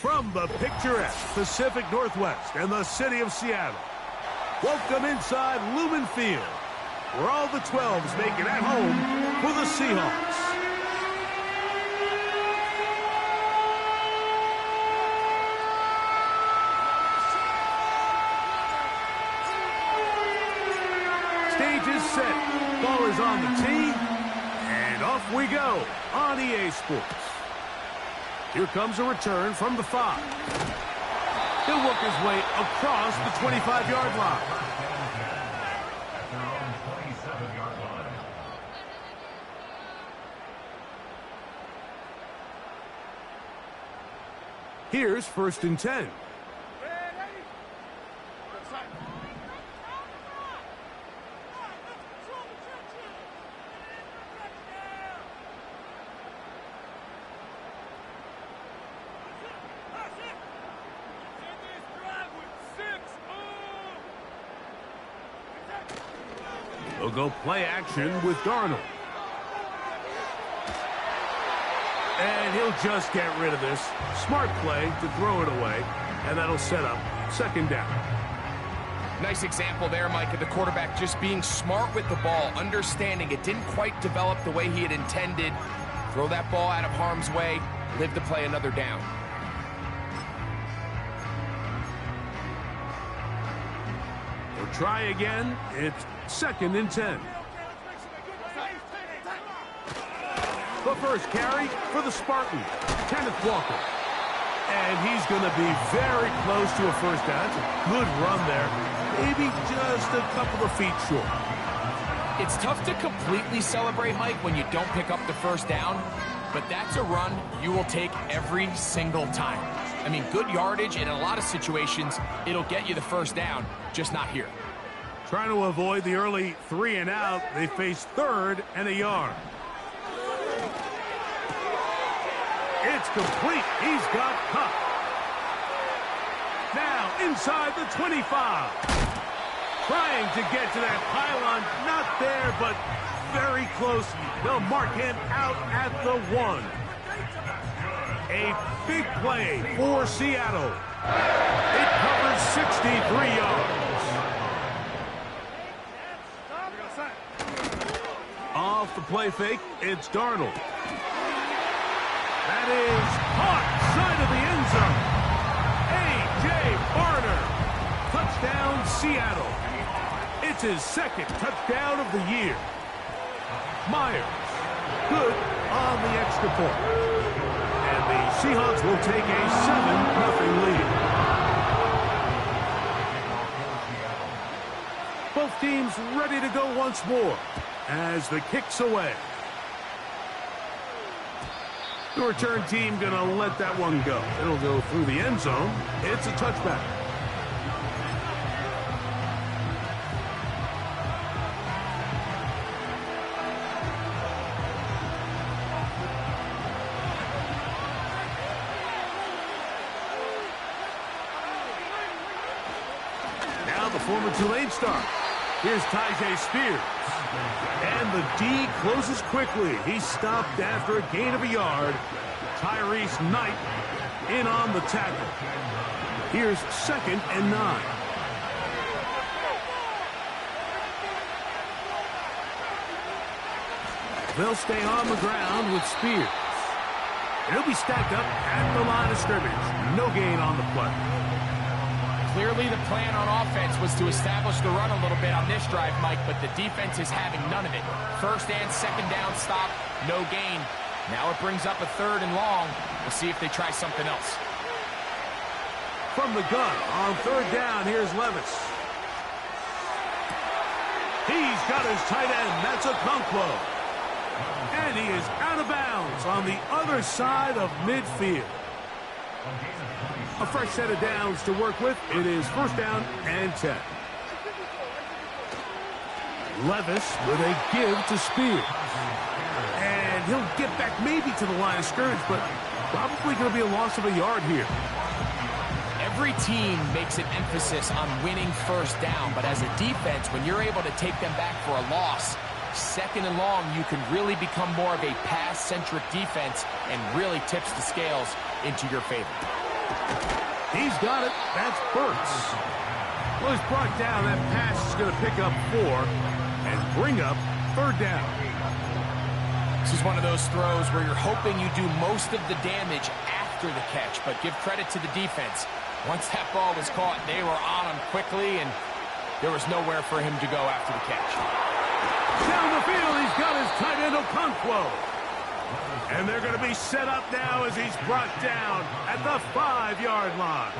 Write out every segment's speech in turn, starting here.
From the picturesque Pacific Northwest and the city of Seattle, welcome inside Lumen Field, where all the 12s make it at home for the Seahawks. Stage is set, ball is on the tee, and off we go on EA Sports. Here comes a return from the 5. He'll work his way across the 25-yard line. Here's 1st and 10. They'll go play action with Darnold. And he'll just get rid of this. Smart play to throw it away, and that'll set up 2nd down. Nice example there, Mike, of the quarterback just being smart with the ball, understanding it didn't quite develop the way he had intended. Throw that ball out of harm's way, live to play another down. They'll try again. It's 2nd and 10. The first carry for the Spartans, Kenneth Walker. And he's going to be very close to a 1st down. It's a good run there. Maybe just a couple of feet short. It's tough to completely celebrate, Mike, when you don't pick up the 1st down. But that's a run you will take every single time. I mean, good yardage, and in a lot of situations, it'll get you the 1st down, just not here. Trying to avoid the early 3 and out, they face 3rd and a yard. It's complete. He's got Cup. Now inside the 25. Trying to get to that pylon. Not there, but very close. They'll mark him out at the 1. A big play for Seattle. It covers 63 yards. Off the play fake, it's Darnold. That is caught side of the end zone. A.J. Barner. Touchdown, Seattle. It's his 2nd touchdown of the year. Myers, good on the extra point. And the Seahawks will take a 7-0 lead. Both teams ready to go once more as the kick's away. The return team going to let that one go. It'll go through the end zone. It's a touchback. Now the former Tulane star. Here's Tyjae Spears. And the D closes quickly. He stopped after a gain of a yard. Tyrese Knight in on the tackle. Here's 2nd and 9. They'll stay on the ground with Spears. And he'll be stacked up at the line of scrimmage. No gain on the play. Clearly the plan on offense was to establish the run a little bit on this drive, Mike, but the defense is having none of it. 1st and 2nd down stop, no gain. Now it brings up a 3rd and long. We'll see if they try something else. From the gun on 3rd down, here's Levis. He's got his tight end, that's Okonkwo. And he is out of bounds on the other side of midfield. A fresh set of downs to work with. It is 1st down and 10. Levis with a give to Spears. And he'll get back maybe to the line of scrimmage, but probably going to be a loss of a yard here. Every team makes an emphasis on winning 1st down, but as a defense, when you're able to take them back for a loss, 2nd and long, you can really become more of a pass-centric defense and really tips the scales into your favor. He's got it. That's Burks. Well, he's brought down. That pass is going to pick up 4 and bring up 3rd down. This is one of those throws where you're hoping you do most of the damage after the catch, but give credit to the defense. Once that ball was caught, they were on him quickly, and there was nowhere for him to go after the catch. Down the field, he's got his tight end Okonkwo. And they're going to be set up now as he's brought down at the 5-yard line.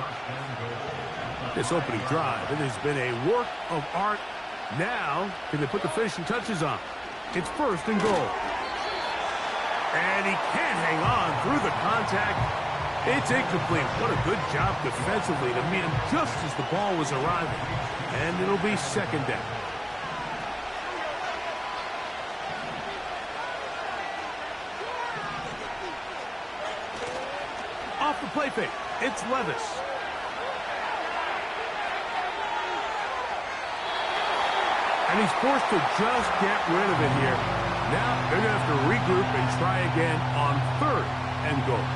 This opening drive, it has been a work of art. Now, can they put the finishing touches on? It's 1st and goal. And he can't hang on through the contact. It's incomplete. What a good job defensively to meet him just as the ball was arriving. And it'll be 2nd down. Off the play fake, it's Levis. And he's forced to just get rid of it here. Now they're going to have to regroup and try again on 3rd and goal.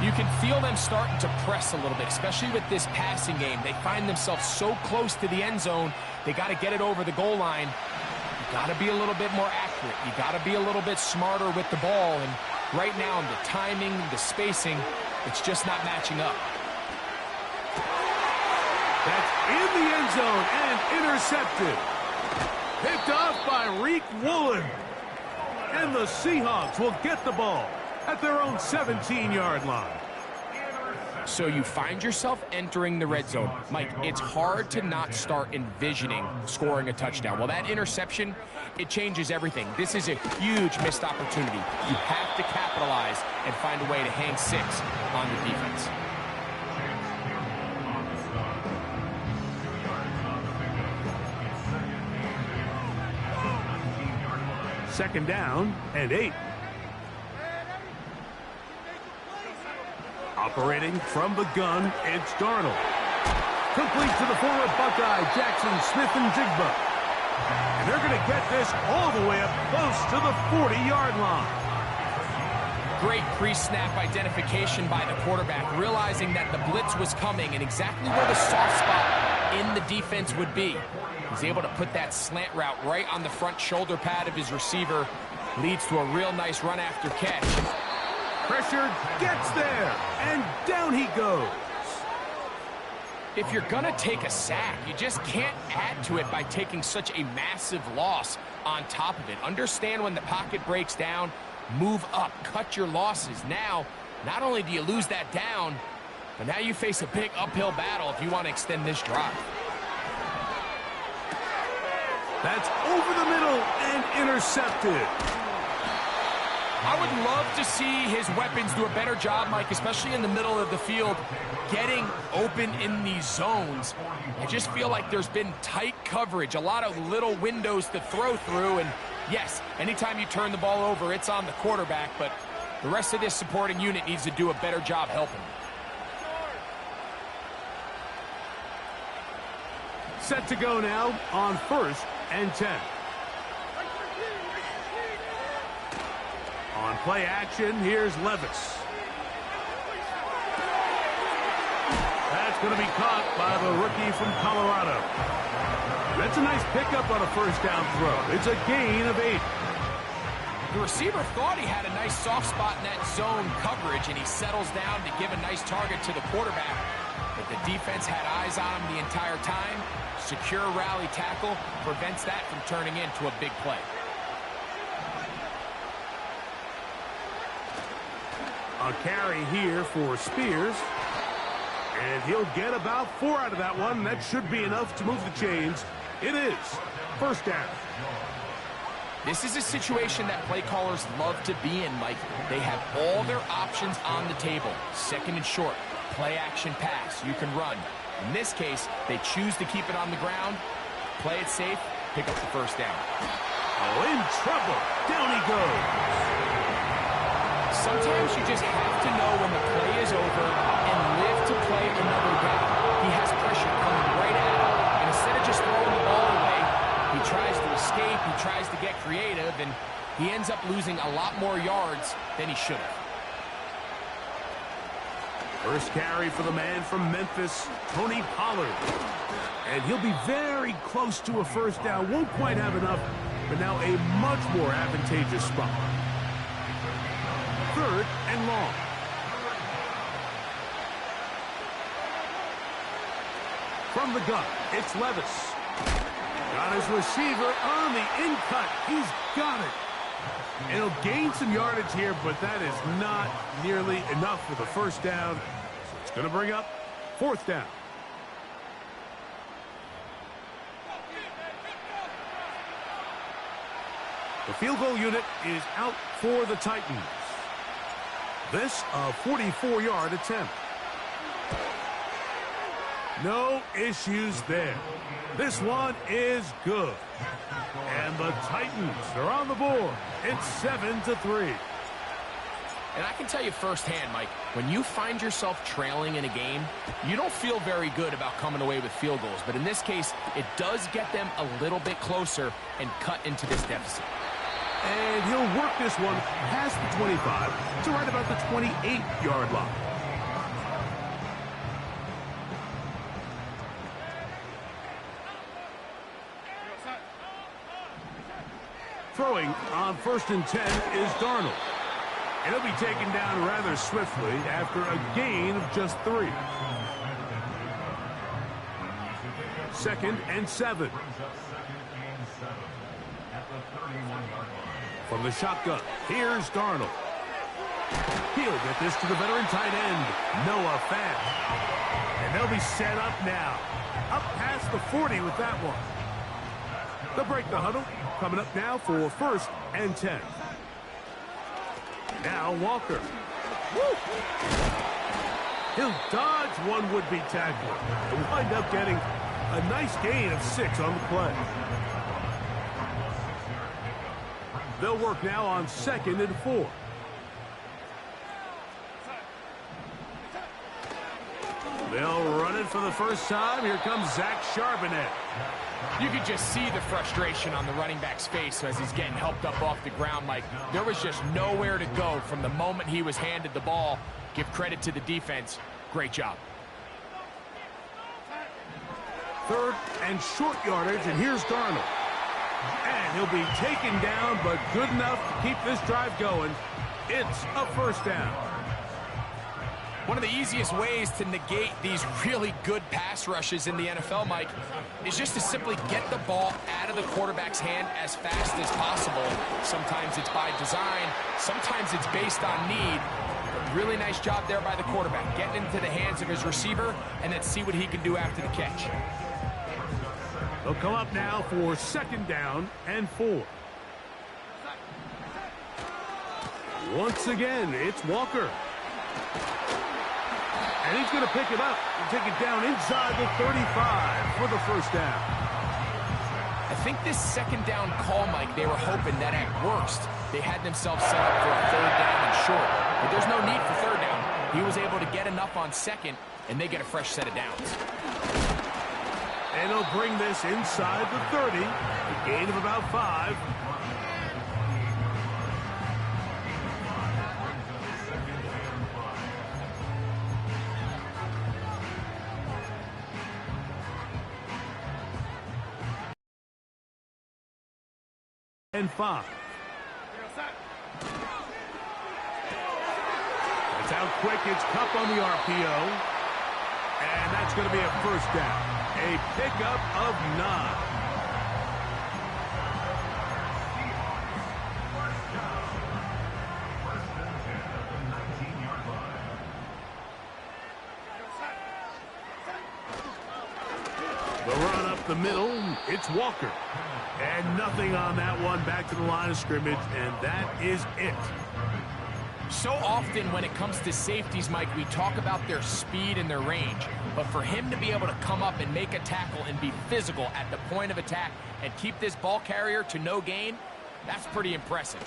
You can feel them starting to press a little bit, especially with this passing game. They find themselves so close to the end zone, they got to get it over the goal line. You got to be a little bit more accurate. You got to be a little bit smarter with the ball. And right now, the timing, the spacing, it's just not matching up. That's in the end zone and intercepted. Picked off by Reek Woolen. And the Seahawks will get the ball at their own 17-yard line. So you find yourself entering the red zone. Mike, it's hard to not start envisioning scoring a touchdown. Well, that interception, it changes everything. This is a huge missed opportunity. You have to capitalize and find a way to hang 6 on the defense. Second down and 8. Operating from the gun, it's Darnold. Complete to the former Buckeye, Jackson Smith-Njigba. And they're going to get this all the way up close to the 40-yard line. Great pre-snap identification by the quarterback, realizing that the blitz was coming and exactly where the soft spot in the defense would be. He's able to put that slant route right on the front shoulder pad of his receiver. Leads to a real nice run after catch. Pressure gets there, and down he goes. If you're going to take a sack, you just can't add to it by taking such a massive loss on top of it. Understand when the pocket breaks down, move up, cut your losses. Now, not only do you lose that down, but now you face a big uphill battle if you want to extend this drive. That's over the middle and intercepted. I would love to see his weapons do a better job, Mike, especially in the middle of the field, getting open in these zones. I just feel like there's been tight coverage, a lot of little windows to throw through, and yes, anytime you turn the ball over, it's on the quarterback, but the rest of this supporting unit needs to do a better job helping. Set to go now on 1st and 10. On play action, here's Levis. That's going to be caught by the rookie from Colorado. That's a nice pickup on a 1st down throw. It's a gain of 8. The receiver thought he had a nice soft spot in that zone coverage, and he settles down to give a nice target to the quarterback. But the defense had eyes on him the entire time. Secure rally tackle prevents that from turning into a big play. A carry here for Spears. And he'll get about 4 out of that one. That should be enough to move the chains. It is 1st down. This is a situation that play callers love to be in, Mike. They have all their options on the table. 2nd and short, play action pass, you can run. In this case, they choose to keep it on the ground, play it safe, pick up the 1st down. Oh, in trouble. Down he goes. Sometimes you just have to know when the play is over and live to play another down. He has pressure coming right at him, and instead of just throwing the ball away, he tries to escape, he tries to get creative, and he ends up losing a lot more yards than he should have. First carry for the man from Memphis, Tony Pollard. And he'll be very close to a first down. Won't quite have enough, but now a much more advantageous spot. 3rd and long. From the gun, it's Levis. Got his receiver on the in-cut. He's got it. And he'll gain some yardage here, but that is not nearly enough for the first down. So it's going to bring up 4th down. The field goal unit is out for the Titans. This a 44-yard attempt. No issues there. This one is good. And the Titans are on the board. It's 7-3. And I can tell you firsthand, Mike, when you find yourself trailing in a game, you don't feel very good about coming away with field goals. But in this case, it does get them a little bit closer and cut into this deficit. And he'll work this one past the 25 to right about the 28-yard line. Throwing on 1st and 10 is Darnold. And he'll be taken down rather swiftly after a gain of just 3. 2nd and 7. From the shotgun, here's Darnold. He'll get this to the veteran tight end, Noah Fant. And they'll be set up now. Up past the 40 with that one. They'll break the huddle. Coming up now for 1st and 10. Now Walker. Woo! He'll dodge one would-be tackler and wind up getting a nice gain of 6 on the play. They'll work now on 2nd and 4. They'll run it for the first time. Here comes Zach Charbonnet. You could just see the frustration on the running back's face as he's getting helped up off the ground, Mike. There was just nowhere to go from the moment he was handed the ball. Give credit to the defense. Great job. 3rd and short yardage, and here's Darnold. And he'll be taken down, but good enough to keep this drive going. It's a 1st down. One of the easiest ways to negate these really good pass rushes in the NFL, Mike, is just to simply get the ball out of the quarterback's hand as fast as possible. Sometimes it's by design, sometimes it's based on need. But really nice job there by the quarterback, getting into the hands of his receiver, and then see what he can do after the catch. They'll come up now for 2nd down and 4. Once again, it's Walker. And he's going to pick it up and take it down inside the 35 for the 1st down. I think this 2nd down call, Mike, they were hoping that at worst they had themselves set up for a 3rd down and short. But there's no need for 3rd down. He was able to get enough on 2nd, and they get a fresh set of downs. And he'll bring this inside the 30, a gain of about 5. And 5. That's out quick. It's Cup on the RPO. And that's going to be a 1st down. A pickup of 9. The run up the middle. It's Walker. And nothing on that one. Back to the line of scrimmage, and that is it. So often when it comes to safeties, Mike, we talk about their speed and their range. But for him to be able to come up and make a tackle and be physical at the point of attack and keep this ball carrier to no gain, that's pretty impressive.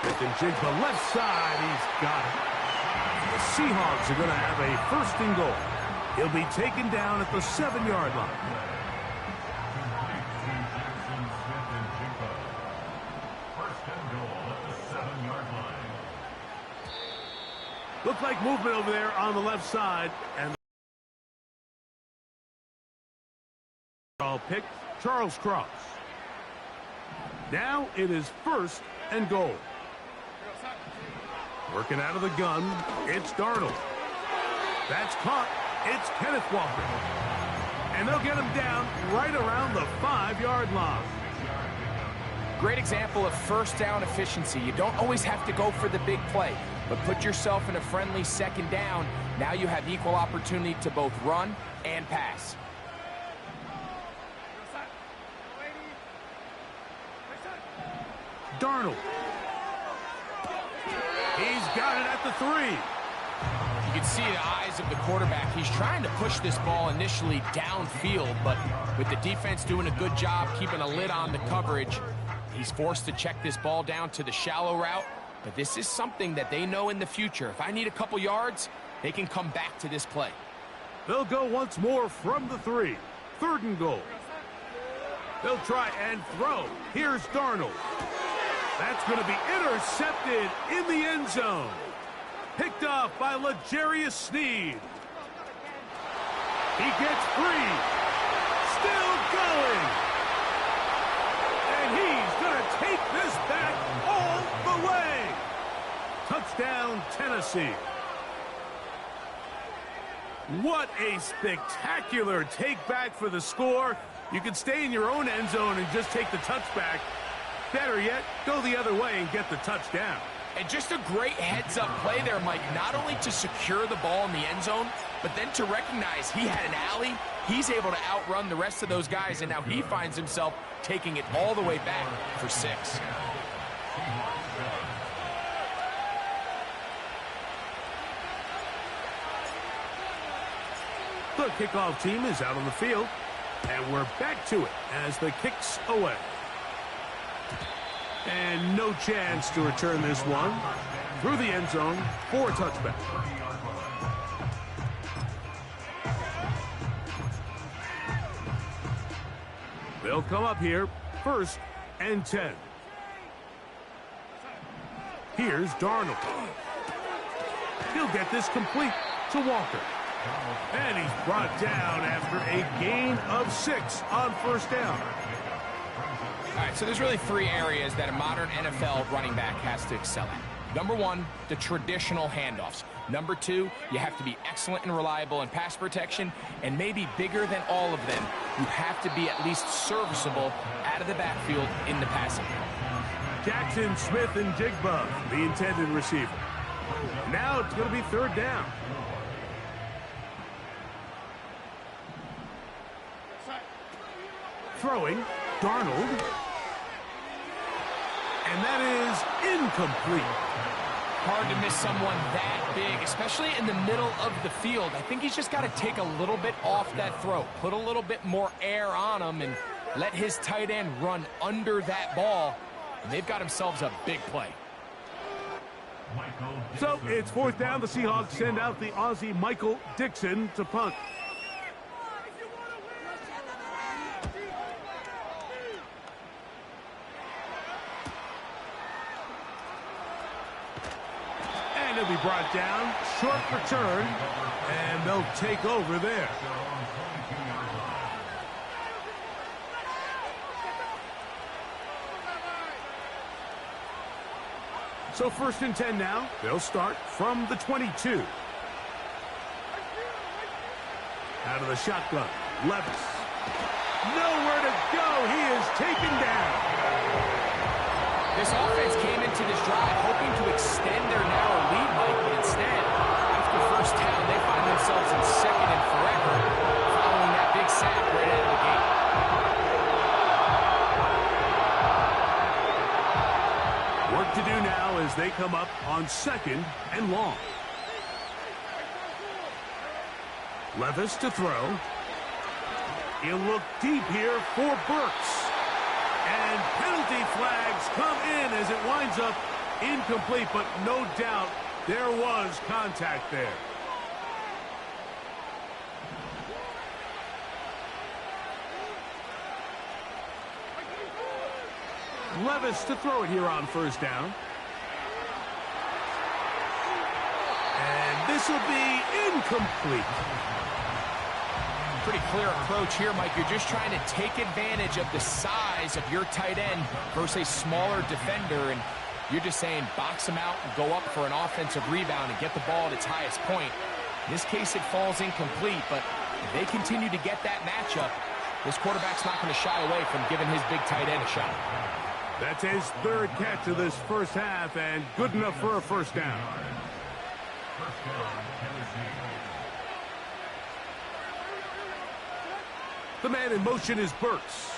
Smith and Jigba left side. He's got it. The Seahawks are going to have a 1st and goal. He'll be taken down at the 7-yard line. Looked like movement over there on the left side. And the pick, Charles Cross. Now it is 1st and goal. Working out of the gun, it's Darnold. That's caught. It's Kenneth Walker. And they'll get him down right around the 5-yard line. Great example of first down efficiency. You don't always have to go for the big play, but put yourself in a friendly 2nd down. Now you have equal opportunity to both run and pass. Darnold. He's got it at the 3. You can see the eyes of the quarterback. He's trying to push this ball initially downfield, but with the defense doing a good job keeping a lid on the coverage, he's forced to check this ball down to the shallow route. But this is something that they know in the future. If I need a couple yards, they can come back to this play. They'll go once more from the 3. 3rd and goal. They'll try and throw. Here's Darnold. That's going to be intercepted in the end zone. Picked off by L'Jarius Sneed. He gets free. Still going. And he's going to take this back all the way. Touchdown, Tennessee. What a spectacular take back for the score. You can stay in your own end zone and just take the touchback. Better yet, go the other way and get the touchdown. And just a great heads-up play there, Mike, not only to secure the ball in the end zone, but then to recognize he had an alley. He's able to outrun the rest of those guys, and now he finds himself taking it all the way back for 6. The kickoff team is out on the field, and we're back to it as the kick's away. And no chance to return this one through the end zone for a touchback. They'll come up here, 1st and 10. Here's Darnold. He'll get this complete to Walker. And he's brought down after a gain of 6 on 1st down. All right, so there's really 3 areas that a modern NFL running back has to excel at. Number 1, the traditional handoffs. Number 2, you have to be excellent and reliable in pass protection. And maybe bigger than all of them, you have to be at least serviceable out of the backfield in the passing. Jackson, Smith, and Jigba, the intended receiver. Now it's going to be 3rd down. Throwing, Darnold. And that is incomplete. Hard to miss someone that big, especially in the middle of the field. I think he's just got to take a little bit off that throw, put a little bit more air on him, and let his tight end run under that ball. And they've got themselves a big play. So it's 4th down. The Seahawks send out the Aussie Michael Dixon to punt. He'll be brought down, short return, and they'll take over there. So 1st and 10 now. They'll start from the 22. Out of the shotgun, Levis. Nowhere to go. He is taken down. This offense came into this drive hoping to extend their narrow lead, Mike, but instead, after 1st down, they find themselves in 2nd and forever, following that big sack right out of the gate. Work to do now as they come up on 2nd and long. Levis to throw. He'll look deep here for Burks. And penalty flags come in as it winds up incomplete, but no doubt there was contact there. Levis to throw it here on 1st down. this will be incomplete. Pretty clear approach here, Mike. You're just trying to take advantage of the size of your tight end versus a smaller defender, and you're just saying box him out and go up for an offensive rebound and get the ball at its highest point. In this case, it falls incomplete, but if they continue to get that matchup, this quarterback's not going to shy away from giving his big tight end a shot. That's his third catch of this first half, and good enough for a first down. The man in motion is Burks.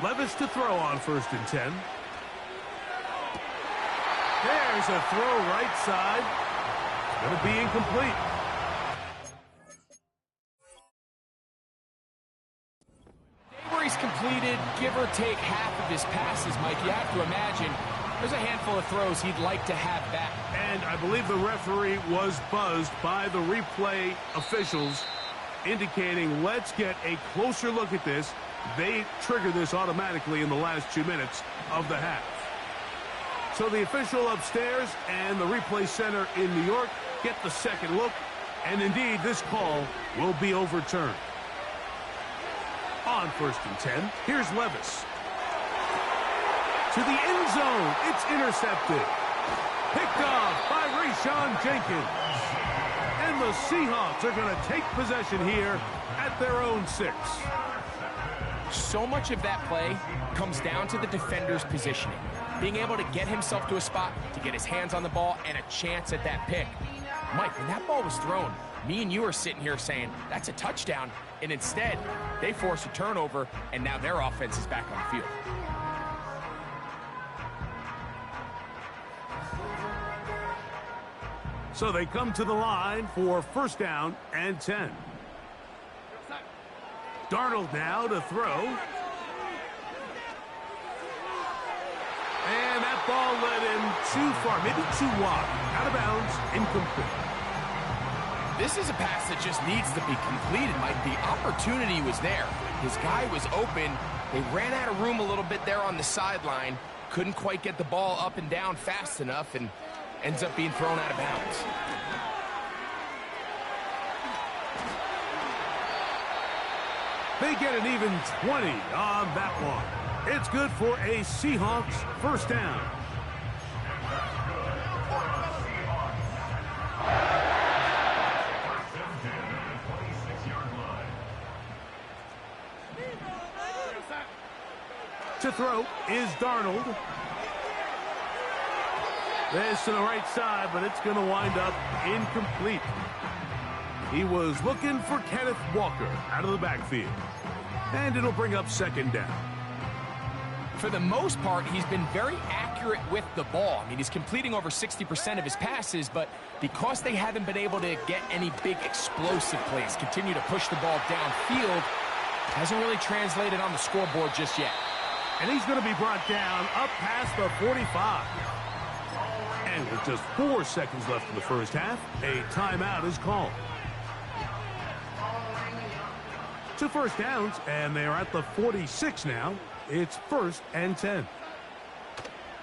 Levis to throw on 1st and 10. There's a throw right side. Going to be incomplete. Where he's completed, give or take, half of his passes, Mike, you have to imagine there's a handful of throws he'd like to have back. And I believe the referee was buzzed by the replay officials, indicating let's get a closer look at this. They trigger this automatically in the last 2 minutes of the half. So the official upstairs and the replay center in New York get the second look, and indeed this call will be overturned. On 1st and 10, here's Levis. To the end zone, it's intercepted. Picked off by Rayshon Jenkins. And the Seahawks are going to take possession here at their own 6. So much of that play comes down to the defender's positioning. Being able to get himself to a spot, to get his hands on the ball, and a chance at that pick. Mike, when that ball was thrown, me and you are sitting here saying, that's a touchdown. And instead, they force a turnover, and now their offense is back on the field. So they come to the line for 1st down and 10. Darnold now to throw. And that ball led him too far, maybe too wide. Out of bounds, incomplete. This is a pass that just needs to be completed, Mike. The opportunity was there. His guy was open. They ran out of room a little bit there on the sideline. Couldn't quite get the ball up and down fast enough, and ends up being thrown out of bounds. They get an even 20 on that one. It's good for a Seahawks 1st down. To throw is Darnold. This to the right side, but it's going to wind up incomplete. He was looking for Kenneth Walker out of the backfield. And it'll bring up 2nd down. For the most part, he's been very accurate with the ball. I mean, he's completing over 60% of his passes, but because they haven't been able to get any big explosive plays, continue to push the ball downfield, hasn't really translated on the scoreboard just yet. And he's going to be brought down up past the 45. And with just 4 seconds left in the first half, a timeout is called. 2 first downs, and they are at the 46 now. It's 1st and 10.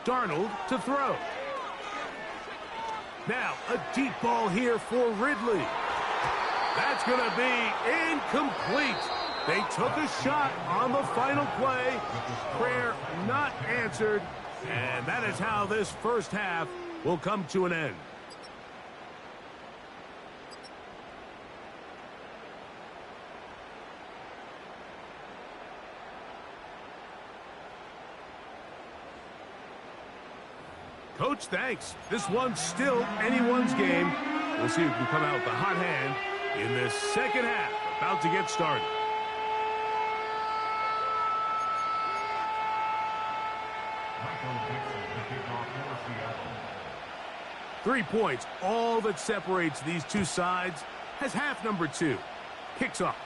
Darnold to throw. Now, a deep ball here for Ridley. That's going to be incomplete. They took a shot on the final play. Prayer not answered. And that is how this first half will come to an end. Coach, thanks. This one's still anyone's game. We'll see who can come out with the hot hand in this second half. About to get started. Three points, all that separates these two sides, has half number 2. Kicks off.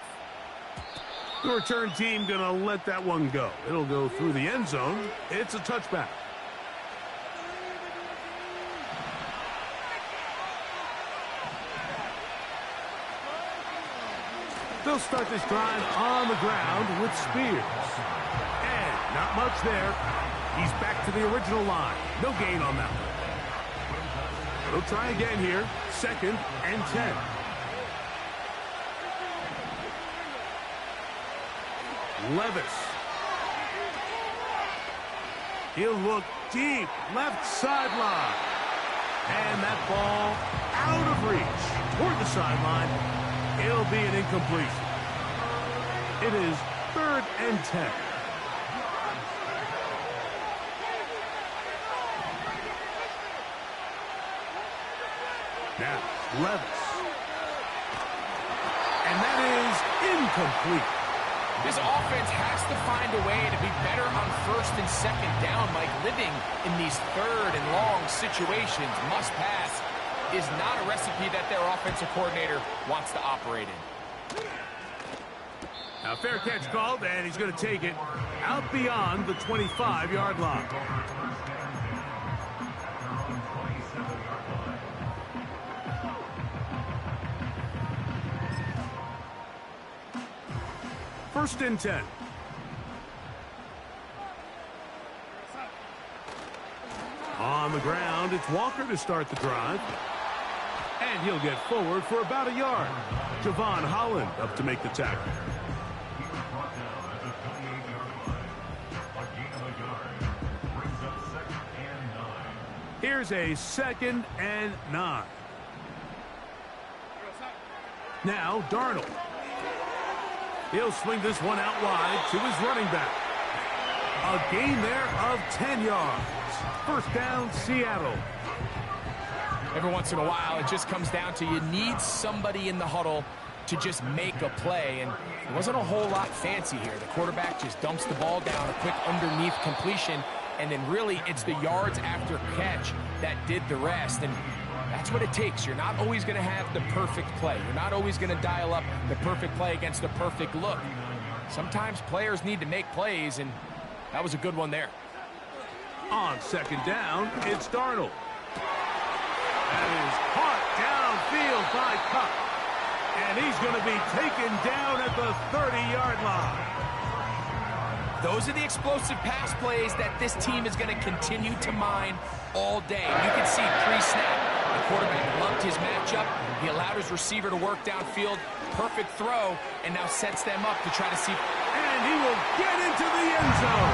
The return team going to let that one go. It'll go through the end zone. It's a touchback. They'll start this drive on the ground with Spears. And not much there. He's back to the original line. No gain on that one. We'll try again here. 2nd and 10. Levis. He'll look deep. Left sideline. And that ball out of reach toward the sideline. It'll be an incompletion. It is 3rd and 10. Now, Levis. And that is incomplete. This offense has to find a way to be better on 1st and 2nd down. Like, living in these 3rd and long situations, must pass, is not a recipe that their offensive coordinator wants to operate in. Now, fair catch called, and he's going to take it out beyond the 25-yard line. First and 10. On the ground, it's Walker to start the drive. And he'll get forward for about a yard. Javon Holland up to make the tackle. Here's a 2nd and 9. Now, Darnold. He'll swing this one out wide to his running back. A gain there of 10 yards. First down, Seattle. Every once in a while, it just comes down to you need somebody in the huddle to just make a play. And it wasn't a whole lot fancy here. The quarterback just dumps the ball down, a quick underneath completion, and then really it's the yards after catch that did the rest. And that's what it takes. You're not always going to have the perfect play. You're not always going to dial up the perfect play against the perfect look. Sometimes players need to make plays, and that was a good one there. On 2nd down, it's Darnold. That is caught downfield by Cup. And he's going to be taken down at the 30-yard line. Those are the explosive pass plays that this team is going to continue to mine all day. You can see pre-snap, the quarterback loved his matchup. He allowed his receiver to work downfield. Perfect throw, and now sets them up to try to see. And he will get into the end zone.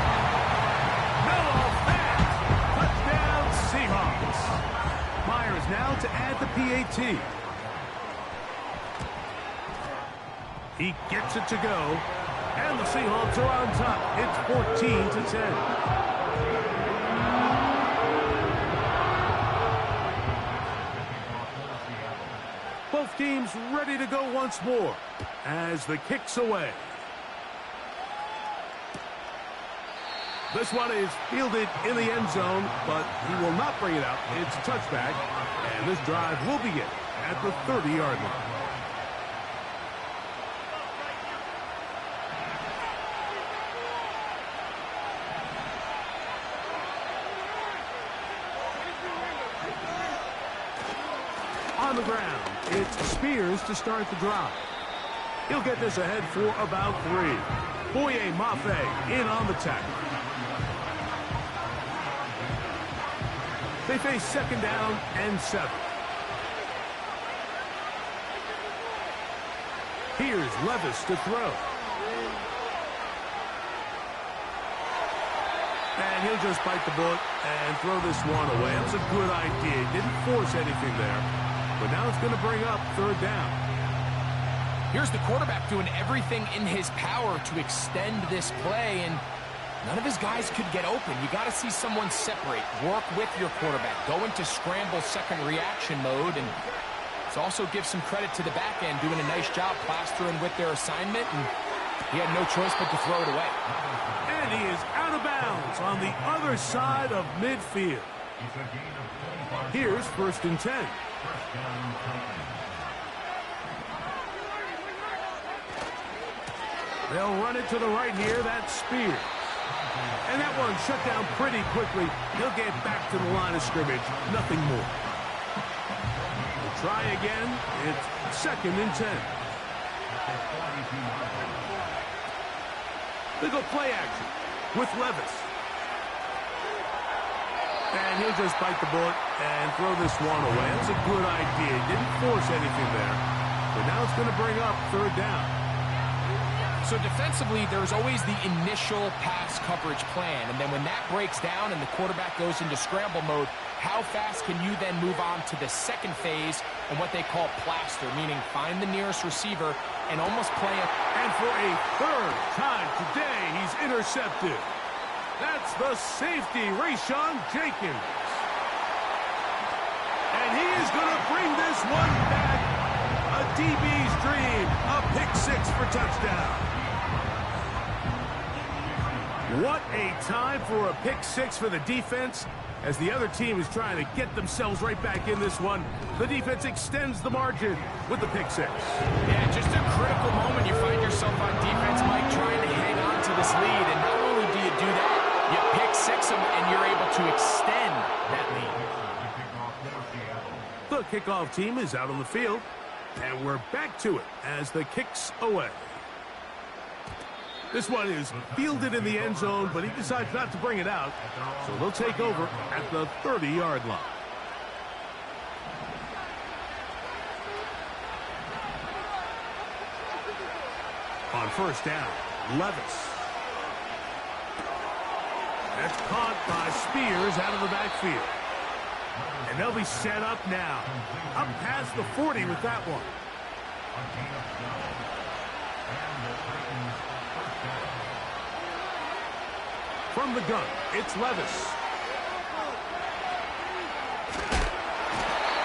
Noah Fant. Touchdown, Seahawks. Myers now to add the PAT. He gets it to go. And the Seahawks are on top. It's 14-10. Both teams ready to go once more as the kick's away. This one is fielded in the end zone, but he will not bring it out. It's a touchback, and this drive will begin at the 30-yard line. On the ground, it's Spears to start the drive. He'll get this ahead for about 3. Boye Mafe in on the tackle. They face 2nd down and 7. Here's Levis to throw. And he'll just bite the bullet and throw this one away. That's a good idea. He didn't force anything there. But now it's going to bring up 3rd down. Here's the quarterback doing everything in his power to extend this play, and none of his guys could get open. You got to see someone separate, work with your quarterback, go into scramble second reaction mode, and it's also give some credit to the back end, doing a nice job plastering with their assignment, and he had no choice but to throw it away. And he is out of bounds on the other side of midfield. Here's 1st and 10. They'll run it to the right here. That's Spears. And that one shut down pretty quickly. He'll get back to the line of scrimmage. Nothing more. We'll try again. It's 2nd and 10. They go play action with Levis. And he'll just bite the bullet and throw this one away. That's a good idea. He didn't force anything there. But now it's going to bring up third down. So defensively, there's always the initial pass coverage plan. And then when that breaks down and the quarterback goes into scramble mode, how fast can you then move on to the second phase and what they call plaster, meaning find the nearest receiver and almost play it. And for a third time today, he's intercepted. That's the safety, Rashawn Jenkins. And he is going to bring this one back. A DB's dream. A pick six for touchdown. What a time for a pick six for the defense. As the other team is trying to get themselves right back in this one, the defense extends the margin with the pick six. Yeah, just a critical moment. You find yourself on defense, Mike, trying to hang on to this lead. And not only do you do that, you pick six them, and you're able to extend that lead. The kickoff team is out on the field, and we're back to it as the kicks away. This one is fielded in the end zone, but he decides not to bring it out, so they'll take over at the 30-yard line. On first down, Levis. That's caught by Spears out of the backfield. And they'll be set up now. Up past the 40 with that one. From the gun, it's Levis.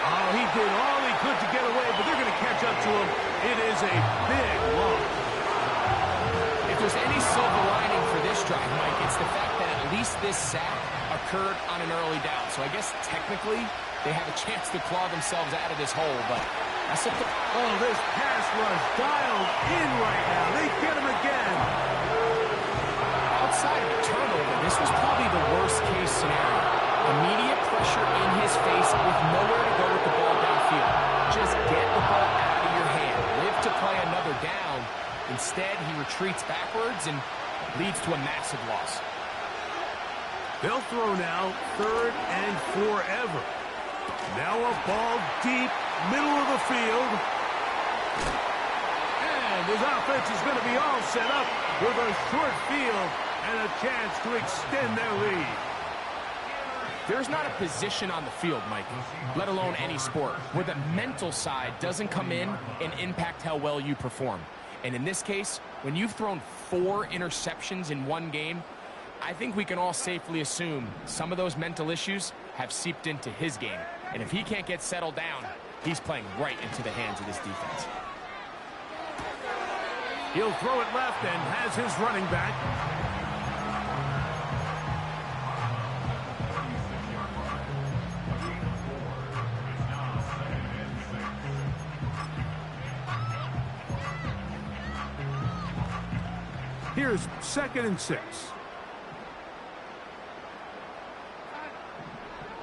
Oh, he did all he could to get away, but they're going to catch up to him. It is a big loss. If there's any silver lining for this drive, Mike, it's the fact that at least this sack occurred on an early down. So I guess technically they have a chance to claw themselves out of this hole, but that's a... Oh, this pass rush dialed in right now. They get him again. Outside of a turnover, this was probably the worst-case scenario. Immediate pressure in his face with nowhere to go with the ball downfield. Just get the ball out of your hand. Live to play another down. Instead, he retreats backwards and leads to a massive loss. They'll throw now, third and forever. Now a ball deep, middle of the field. And his offense is going to be all set up with a short field and a chance to extend their lead. There's not a position on the field, Mike, let alone any sport, where the mental side doesn't come in and impact how well you perform. And in this case, when you've thrown 4 interceptions in one game, I think we can all safely assume some of those mental issues have seeped into his game. And if he can't get settled down, he's playing right into the hands of this defense. He'll throw it left and has his running back. Here's 2nd and 6.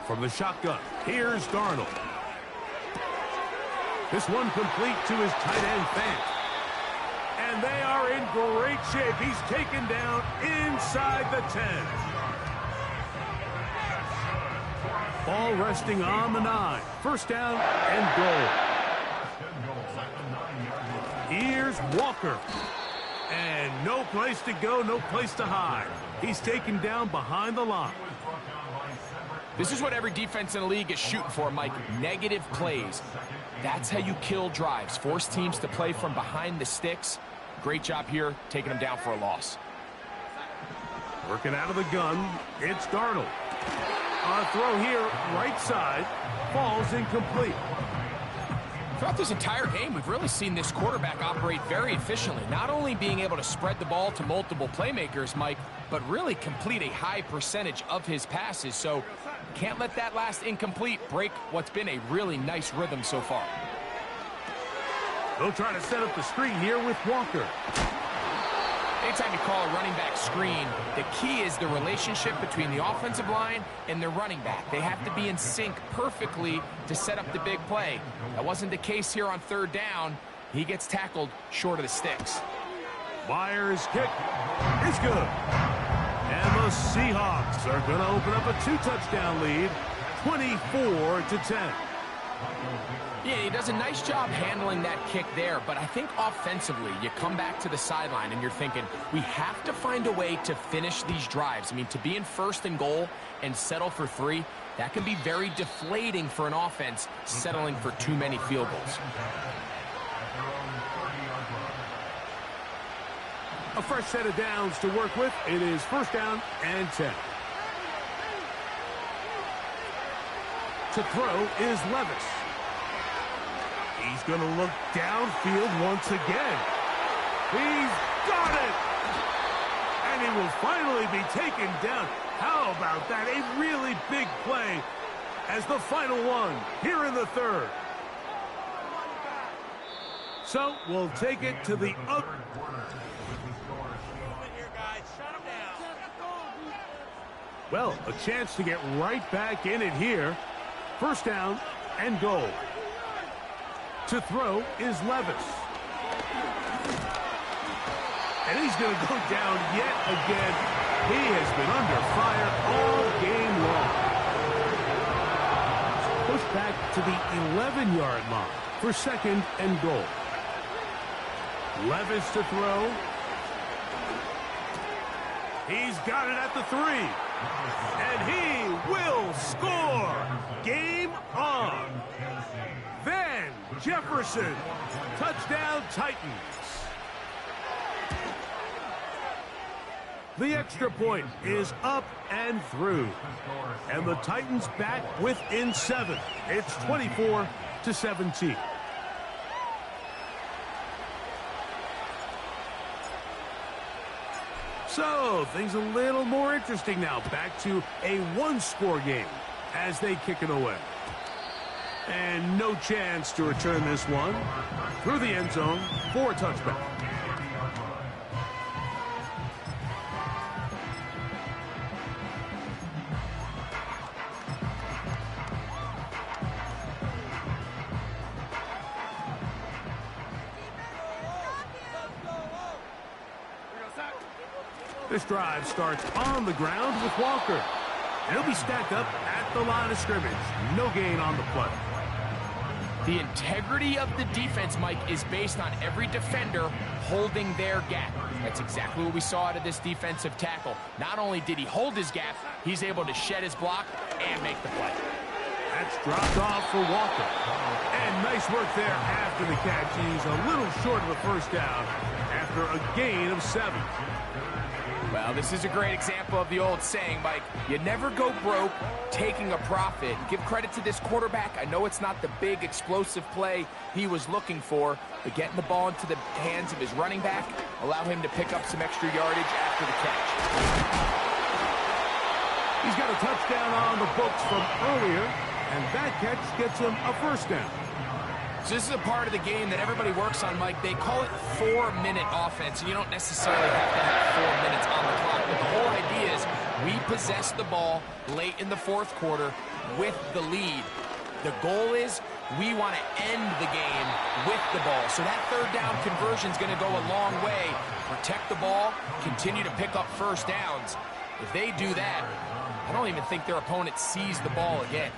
From the shotgun, here's Darnold. This one complete to his tight end, Fant. And they are in great shape. He's taken down inside the 10. Ball resting on the 9. First down and goal. Here's Walker. And no place to go, no place to hide. He's taken down behind the line. This is what every defense in the league is shooting for, Mike. Negative plays. That's how you kill drives. Force teams to play from behind the sticks. Great job here, taking them down for a loss. Working out of the gun, it's Darnold. A throw here, right side, falls incomplete. Throughout this entire game, we've really seen this quarterback operate very efficiently. Not only being able to spread the ball to multiple playmakers, Mike, but really complete a high percentage of his passes. So can't let that last incomplete break what's been a really nice rhythm so far. They'll try to set up the screen here with Walker. Anytime you call a running back screen, the key is the relationship between the offensive line and the running back. They have to be in sync perfectly to set up the big play. That wasn't the case here on 3rd down. He gets tackled short of the sticks. Myers' kick is good. And the Seahawks are going to open up a 2-touchdown lead, 24-10. Yeah, he does a nice job handling that kick there, but I think offensively, you come back to the sideline and you're thinking, we have to find a way to finish these drives. I mean, to be in 1st and goal and settle for 3, that can be very deflating for an offense settling for too many field goals. A fresh set of downs to work with. It is 1st down and 10. To throw is Levis. He's going to look downfield once again. He's got it! And he will finally be taken down. How about that? A really big play as the final one here in the 3rd. So we'll take it to the other. Well, a chance to get right back in it here. 1st down and goal. To throw is Levis. And he's going to go down yet again. He has been under fire all game long. Push back to the 11-yard line for 2nd and goal. Levis to throw. He's got it at the 3. And he will score. Game on. Then Jefferson. Touchdown Titans. The extra point is up and through. And the Titans back within 7. It's 24-17. So, things a little more interesting now. Back to a 1-score game as they kick it away. And no chance to return this one. Through the end zone for a touchback. This drive starts on the ground with Walker. And he'll be stacked up at the line of scrimmage. No gain on the play. The integrity of the defense, Mike, is based on every defender holding their gap. That's exactly what we saw out of this defensive tackle. Not only did he hold his gap, he's able to shed his block and make the play. That's dropped off for Walker. And nice work there after the catch. He's a little short of a 1st down after a gain of 7. Well, this is a great example of the old saying, Mike, you never go broke taking a profit. Give credit to this quarterback. I know it's not the big explosive play he was looking for, but getting the ball into the hands of his running back, allow him to pick up some extra yardage after the catch. He's got a touchdown on the books from earlier, and that catch gets him a 1st down. So this is a part of the game that everybody works on, Mike. They call it 4-minute offense, and you don't necessarily have to have 4 minutes on the clock. But the whole idea is we possess the ball late in the 4th quarter with the lead. The goal is we want to end the game with the ball. So that 3rd down conversion is going to go a long way. Protect the ball, continue to pick up 1st downs. If they do that, I don't even think their opponent sees the ball again.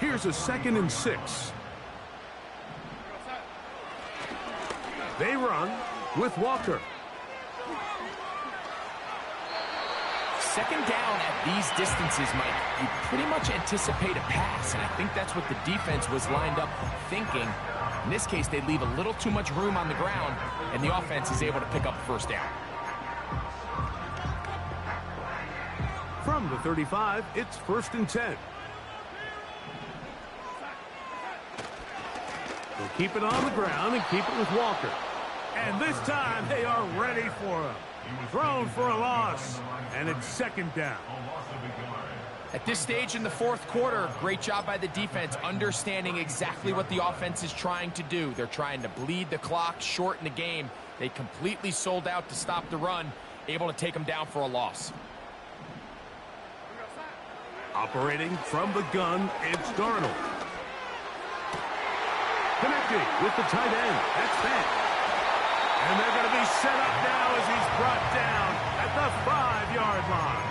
Here's a 2nd and 6. They run with Walker. 2nd down at these distances, Mike, you pretty much anticipate a pass, and I think that's what the defense was lined up thinking. In this case, they leave a little too much room on the ground, and the offense is able to pick up 1st down. From the 35, it's 1st and 10. They'll keep it on the ground and keep it with Walker. And this time, they are ready for him. Thrown for a loss, and it's 2nd down. At this stage in the 4th quarter, great job by the defense, understanding exactly what the offense is trying to do. They're trying to bleed the clock, shorten the game. They completely sold out to stop the run, able to take them down for a loss. Operating from the gun, it's Darnold. Connecting with the tight end. That's Fant. And they're going to be set up now as he's brought down at the 5-yard line.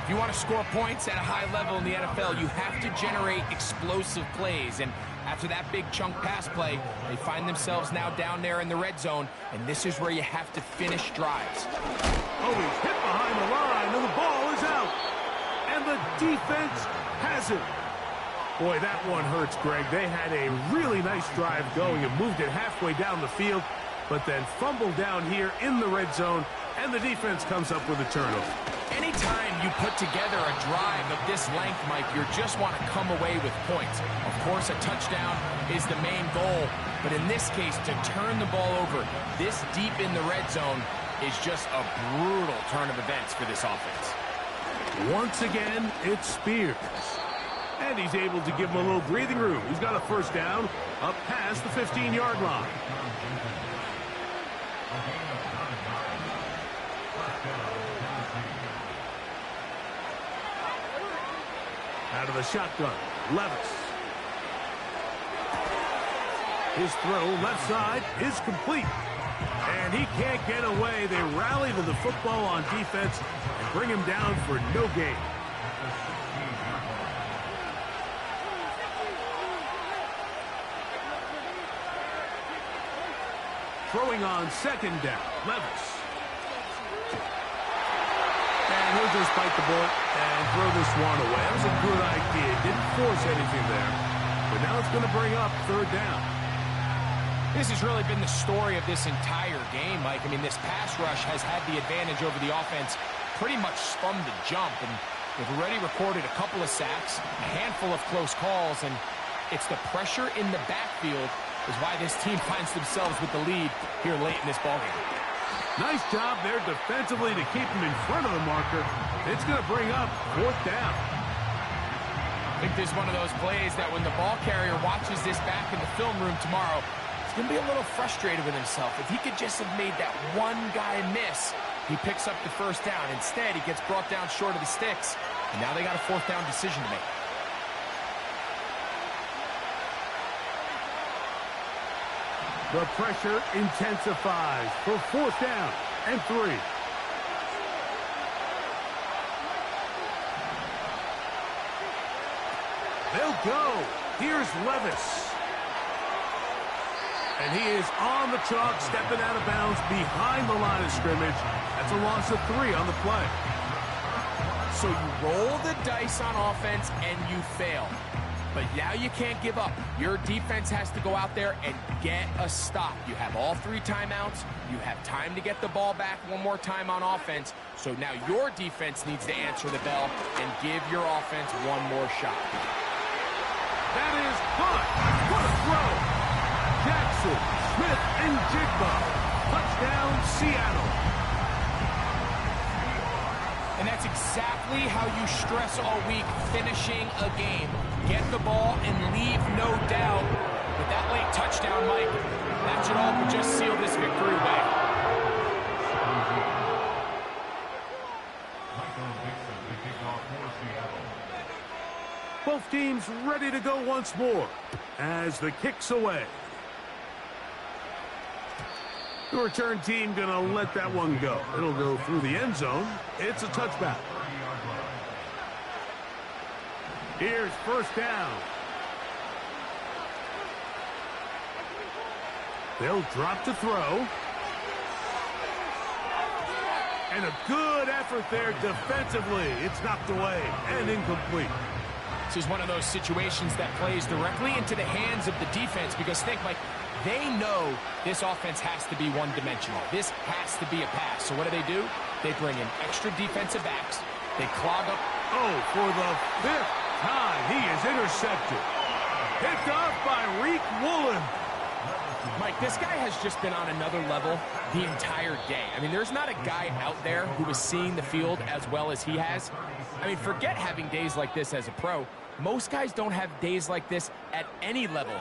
If you want to score points at a high level in the NFL, you have to generate explosive plays. And after that big chunk pass play, they find themselves now down there in the red zone, and this is where you have to finish drives. Oh, he's hit behind the line, and the ball is out. And the defense has it. Boy, that one hurts, Greg. They had a really nice drive going and moved it halfway down the field, but then fumbled down here in the red zone, and the defense comes up with a turnover. Anytime you put together a drive of this length, Mike, you just want to come away with points. Of course, a touchdown is the main goal, but in this case, to turn the ball over this deep in the red zone is just a brutal turn of events for this offense. Once again, it's Spears. And he's able to give him a little breathing room. He's got a first down up past the 15-yard line. Out of the shotgun, Levis. His throw left side is complete. And he can't get away. They rally to the football on defense and bring him down for no gain. Throwing on second down, Levis. And he'll just bite the bullet and throw this one away. That was a good idea. Didn't force anything there. But now it's going to bring up third down. This has really been the story of this entire game, Mike. I mean, this pass rush has had the advantage over the offense pretty much from the jump. And they've already recorded a couple of sacks, a handful of close calls, and it's the pressure in the backfield is why this team finds themselves with the lead here late in this ballgame. Nice job there defensively to keep him in front of the marker. It's going to bring up fourth down. I think this is one of those plays that when the ball carrier watches this back in the film room tomorrow, he's going to be a little frustrated with himself. If he could just have made that one guy miss, he picks up the first down. Instead, he gets brought down short of the sticks, and now they got a fourth down decision to make. The pressure intensifies for fourth down and 3. They'll go. Here's Levis. And he is on the chalk, stepping out of bounds behind the line of scrimmage. That's a loss of 3 on the play. So you roll the dice on offense and you fail. But now you can't give up. Your defense has to go out there and get a stop. You have all 3 timeouts. You have time to get the ball back one more time on offense. So now your defense needs to answer the bell and give your offense one more shot. That is caught. What a throw. Jackson, Smith, and Jigba. Touchdown, Seattle. And that's exactly how you stress all week, finishing a game. Get the ball and leave no doubt. With that late touchdown, Mike, that should all but just seal this victory away. Both teams ready to go once more as the kick's away. The return team going to let that one go. It'll go through the end zone. It's a touchback. Here's first down. They'll drop to throw. And a good effort there defensively. It's knocked away and incomplete. This is one of those situations that plays directly into the hands of the defense because think, Mike, they know this offense has to be one-dimensional. This has to be a pass. So what do? They bring in extra defensive backs. They clog up. Oh, for the 5th time, he is intercepted. Picked off by Reek Woolen. Mike, this guy has just been on another level the entire day. I mean, there's not a guy out there who is seeing the field as well as he has. I mean, forget having days like this as a pro. Most guys don't have days like this at any level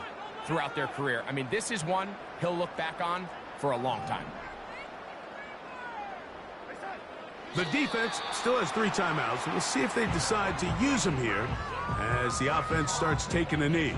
throughout their career. I mean, this is one he'll look back on for a long time. The defense still has 3 timeouts. We'll see if they decide to use them here as the offense starts taking a knee.